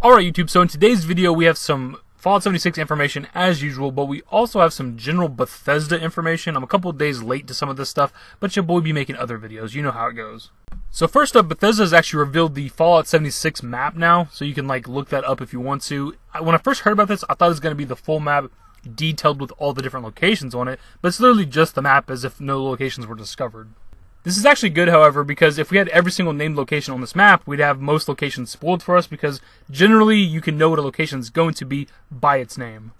Alright YouTube, so in today's video we have some Fallout 76 information as usual, but we also have some general Bethesda information. I'm a couple of days late to some of this stuff, but your boy be making other videos, you know how it goes. So first up, Bethesda has actually revealed the Fallout 76 map now, so you can look that up if you want to. When I first heard about this, I thought it was going to be the full map detailed with all the different locations on it, but it's literally just the map as if no locations were discovered. This is actually good, however, because if we had every single named location on this map, we'd have most locations spoiled for us, because generally you can know what a location is going to be by its name.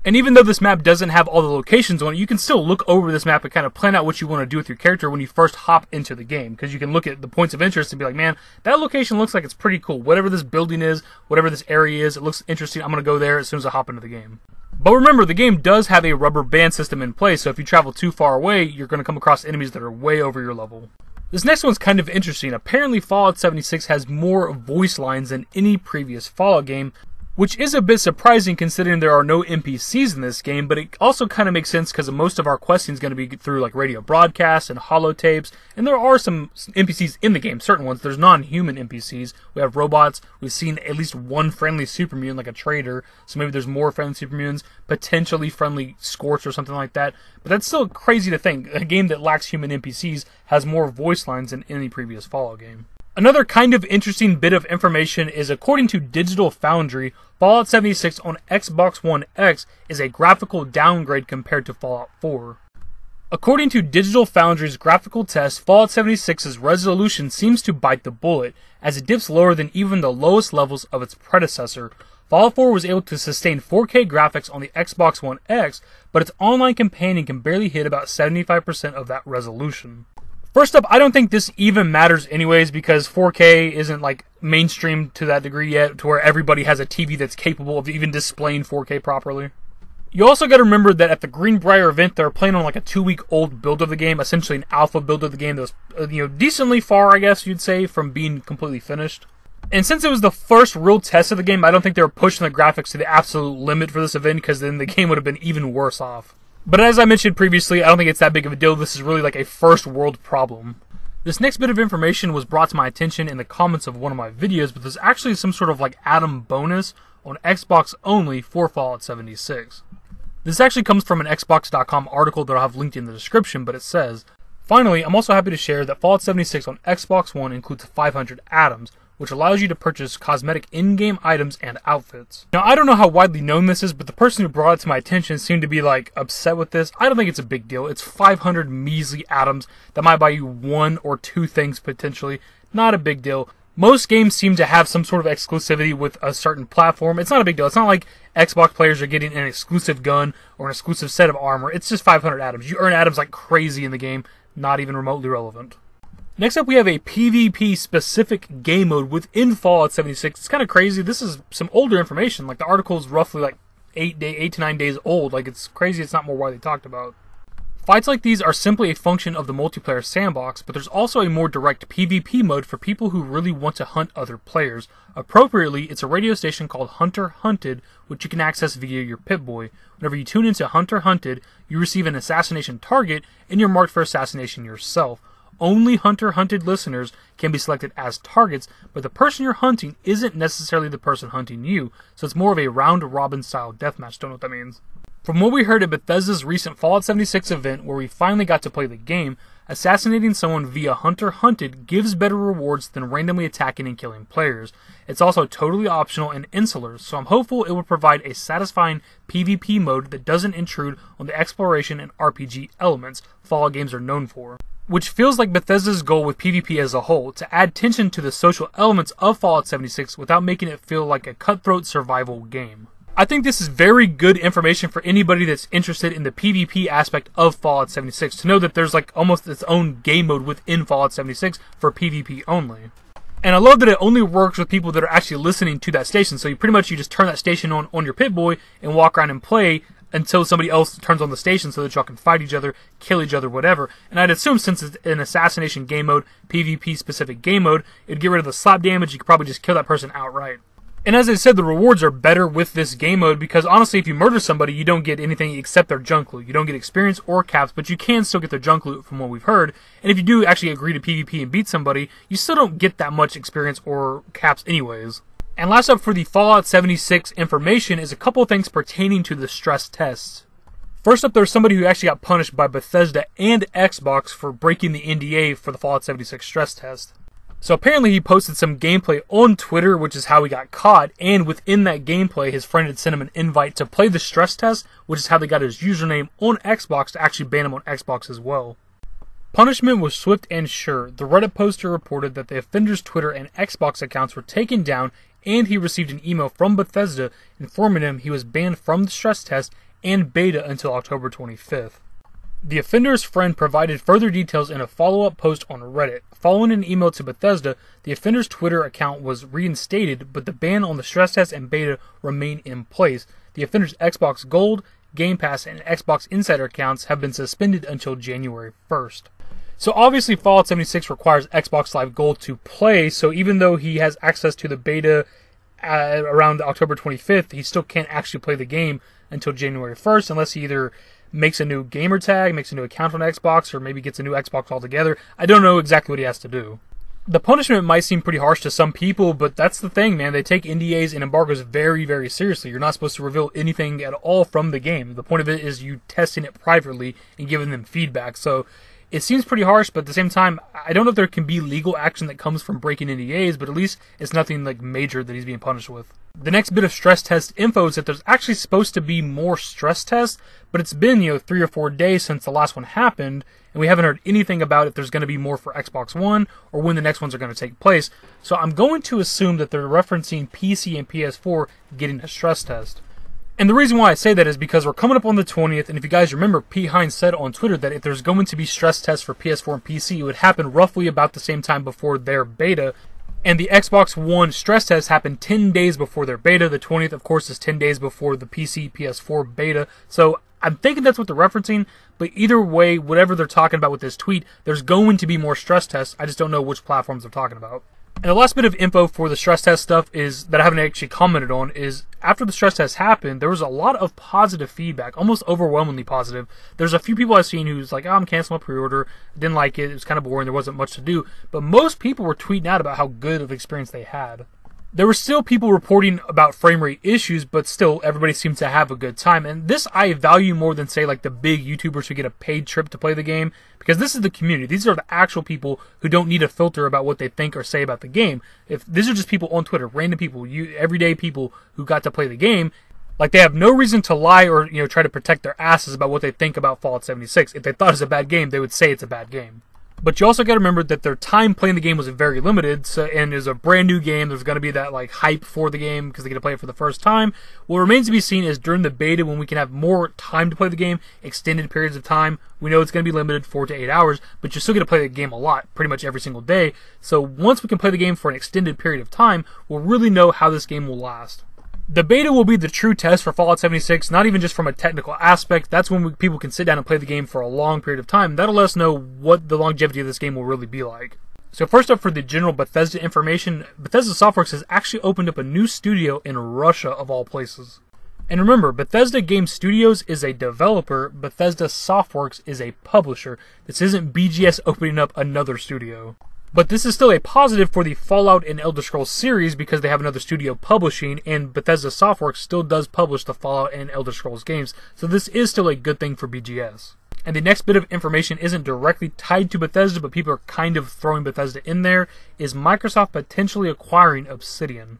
And even though this map doesn't have all the locations on it, you can still look over this map and kind of plan out what you want to do with your character when you first hop into the game, because you can look at the points of interest and be like, man, that location looks like it's pretty cool. Whatever this building is, whatever this area is, it looks interesting. I'm going to go there as soon as I hop into the game. But remember, the game does have a rubber band system in place, so if you travel too far away, you're going to come across enemies that are way over your level. This next one's kind of interesting. Apparently, Fallout 76 has more voice lines than any previous Fallout game, which is a bit surprising considering there are no NPCs in this game, but it also kind of makes sense because most of our questing is going to be through radio broadcasts and holotapes, and there are some NPCs in the game, certain ones. There's non-human NPCs. We have robots. We've seen at least one friendly super mutant, like a trader, so maybe there's more friendly super mutants, potentially friendly Scorch or something like that, but that's still crazy to think. A game that lacks human NPCs has more voice lines than any previous Fallout game. Another kind of interesting bit of information is, according to Digital Foundry, Fallout 76 on Xbox One X is a graphical downgrade compared to Fallout 4. According to Digital Foundry's graphical test, Fallout 76's resolution seems to bite the bullet, as it dips lower than even the lowest levels of its predecessor. Fallout 4 was able to sustain 4K graphics on the Xbox One X, but its online companion can barely hit about 75% of that resolution. First up, I don't think this even matters anyways, because 4K isn't mainstream to that degree yet, to where everybody has a TV that's capable of even displaying 4K properly. You also got to remember that at the Greenbrier event, they're playing on a 2-week-old build of the game, essentially an alpha build of the game that was decently far, I guess you'd say, from being completely finished. And since it was the first real test of the game, I don't think they were pushing the graphics to the absolute limit for this event, because then the game would have been even worse off. But as I mentioned previously, I don't think it's that big of a deal. This is really a first world problem. This next bit of information was brought to my attention in the comments of one of my videos, but there's actually some sort of add-on bonus on Xbox only for Fallout 76. This actually comes from an Xbox.com article that I'll have linked in the description, but it says, finally, I'm also happy to share that Fallout 76 on Xbox One includes 500 atoms, which allows you to purchase cosmetic in-game items and outfits. Now, I don't know how widely known this is, but the person who brought it to my attention seemed to be upset with this. I don't think it's a big deal. It's 500 measly atoms that might buy you 1 or 2 things potentially. Not a big deal. Most games seem to have some sort of exclusivity with a certain platform. It's not a big deal. It's not like Xbox players are getting an exclusive gun or an exclusive set of armor. It's just 500 atoms. You earn atoms like crazy in the game. Not even remotely relevant. Next up, we have a PvP-specific game mode within Fallout 76. It's kind of crazy. This is some older information. The article is roughly 8 to 9 days old. It's crazy it's not more widely talked about. Fights like these are simply a function of the multiplayer sandbox, but there's also a more direct PvP mode for people who really want to hunt other players. Appropriately, it's a radio station called Hunter Hunted, which you can access via your Pip-Boy. Whenever you tune into Hunter Hunted, you receive an assassination target, and you're marked for assassination yourself. Only Hunter Hunted listeners can be selected as targets, but the person you're hunting isn't necessarily the person hunting you, so it's more of a round-robin style deathmatch. Don't know what that means. From what we heard at Bethesda's recent Fallout 76 event, where we finally got to play the game, assassinating someone via Hunter Hunted gives better rewards than randomly attacking and killing players. It's also totally optional and insular, so I'm hopeful it will provide a satisfying PvP mode that doesn't intrude on the exploration and RPG elements Fallout games are known for. Which feels like Bethesda's goal with PvP as a whole, to add tension to the social elements of Fallout 76 without making it feel like a cutthroat survival game. I think this is very good information for anybody that's interested in the PvP aspect of Fallout 76, to know that there's almost its own game mode within Fallout 76 for PvP only. And I love that it only works with people that are actually listening to that station, so you just turn that station on your Pip-Boy and walk around and play until somebody else turns on the station so that y'all can fight each other, kill each other, whatever. And I'd assume since it's an assassination game mode, PvP-specific game mode, it'd get rid of the slap damage. You could probably just kill that person outright. And as I said, the rewards are better with this game mode because honestly, if you murder somebody, you don't get anything except their junk loot. You don't get experience or caps, but you can still get their junk loot from what we've heard. And if you do actually agree to PvP and beat somebody, you still don't get that much experience or caps anyways. And last up for the Fallout 76 information is a couple of things pertaining to the stress tests. First up, there's somebody who actually got punished by Bethesda and Xbox for breaking the NDA for the Fallout 76 stress test. So apparently he posted some gameplay on Twitter, which is how he got caught, and within that gameplay, his friend had sent him an invite to play the stress test, which is how they got his username on Xbox to actually ban him on Xbox as well. Punishment was swift and sure. The Reddit poster reported that the offender's Twitter and Xbox accounts were taken down, and he received an email from Bethesda informing him he was banned from the stress test and beta until October 25th. The offender's friend provided further details in a follow-up post on Reddit. Following an email to Bethesda, the offender's Twitter account was reinstated, but the ban on the stress test and beta remain in place. The offender's Xbox Gold, Game Pass, and Xbox Insider accounts have been suspended until January 1st. So obviously Fallout 76 requires Xbox Live Gold to play, so even though he has access to the beta around October 25th, he still can't actually play the game until January 1st, unless he either makes a new gamer tag, makes a new account on Xbox, or maybe gets a new Xbox altogether. I don't know exactly what he has to do. The punishment might seem pretty harsh to some people, but that's the thing, man. They take NDAs and embargoes very, very seriously. You're not supposed to reveal anything at all from the game. The point of it is you testing it privately and giving them feedback. So it seems pretty harsh, but at the same time, I don't know if there can be legal action that comes from breaking NDAs, but at least it's nothing like major that he's being punished with. The next bit of stress test info is that there's actually supposed to be more stress tests, but it's been, 3 or 4 days since the last one happened, and we haven't heard anything about if there's going to be more for Xbox One or when the next ones are going to take place. So I'm going to assume that they're referencing PC and PS4 getting a stress test. And the reason why I say that is because we're coming up on the 20th, and if you guys remember, Pete Hines said on Twitter that if there's going to be stress tests for PS4 and PC, it would happen roughly about the same time before their beta. And the Xbox One stress test happened 10 days before their beta. The 20th, of course, is 10 days before the PC, PS4 beta. So I'm thinking that's what they're referencing. But either way, whatever they're talking about with this tweet, there's going to be more stress tests. I just don't know which platforms they're talking about. And the last bit of info for the stress test stuff is that I haven't actually commented on is after the stress test happened, there was a lot of positive feedback, almost overwhelmingly positive. There's a few people I've seen who's like, I'm canceling my pre-order, didn't like it, it was kind of boring, there wasn't much to do. But most people were tweeting out about how good of experience they had. There were still people reporting about frame rate issues, but still everybody seemed to have a good time. And this I value more than, say, like the big YouTubers who get a paid trip to play the game, because this is the community. These are the actual people who don't need a filter about what they think or say about the game. If these are just people on Twitter, random people, everyday people who got to play the game, like they have no reason to lie or try to protect their asses about what they think about Fallout 76. If they thought it was a bad game, they would say it's a bad game. But you also got to remember that their time playing the game was very limited, and it's a brand new game. There's going to be that like hype for the game because they get to play it for the first time. What remains to be seen is during the beta when we can have more time to play the game, extended periods of time. We know it's going to be limited 4 to 8 hours, but you're still going to play the game a lot, pretty much every single day. So once we can play the game for an extended period of time, we'll really know how this game will last. The beta will be the true test for Fallout 76, not even just from a technical aspect. That's when people can sit down and play the game for a long period of time. That'll let us know what the longevity of this game will really be like. So first up for the general Bethesda information, Bethesda Softworks has actually opened up a new studio in Russia, of all places. And remember, Bethesda Game Studios is a developer, Bethesda Softworks is a publisher. This isn't BGS opening up another studio. But this is still a positive for the Fallout and Elder Scrolls series because they have another studio publishing, and Bethesda Softworks still does publish the Fallout and Elder Scrolls games, so this is still a good thing for BGS. And the next bit of information isn't directly tied to Bethesda, but people are kind of throwing Bethesda in there, is Microsoft potentially acquiring Obsidian.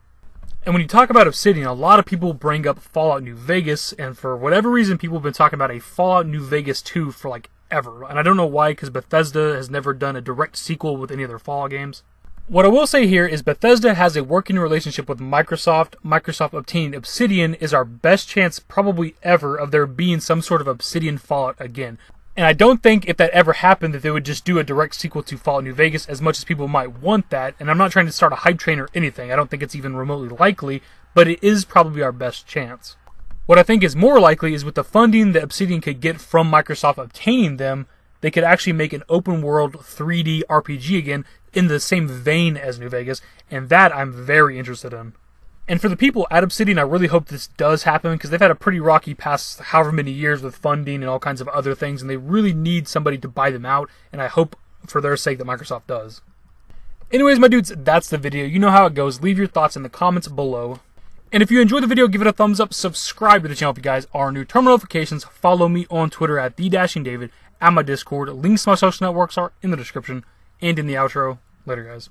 And when you talk about Obsidian, a lot of people bring up Fallout New Vegas, and for whatever reason, people have been talking about a Fallout New Vegas 2 for like ever. And I don't know why, because Bethesda has never done a direct sequel with any of their Fallout games. What I will say here is Bethesda has a working relationship with Microsoft. Microsoft obtaining Obsidian is our best chance probably ever of there being some sort of Obsidian Fallout again. And I don't think if that ever happened that they would just do a direct sequel to Fallout New Vegas, as much as people might want that. And I'm not trying to start a hype train or anything. I don't think it's even remotely likely, but it is probably our best chance. What I think is more likely is with the funding that Obsidian could get from Microsoft obtaining them, they could actually make an open world 3D RPG again in the same vein as New Vegas, and that I'm very interested in. And for the people at Obsidian, I really hope this does happen because they've had a pretty rocky past however many years with funding and all kinds of other things, and they really need somebody to buy them out, and I hope for their sake that Microsoft does. Anyways, my dudes, that's the video. You know how it goes. Leave your thoughts in the comments below. And if you enjoyed the video, give it a thumbs up. Subscribe to the channel if you guys are new. Turn on notifications. Follow me on Twitter at TheDashingDavid. At my Discord. Links to my social networks are in the description and in the outro. Later, guys.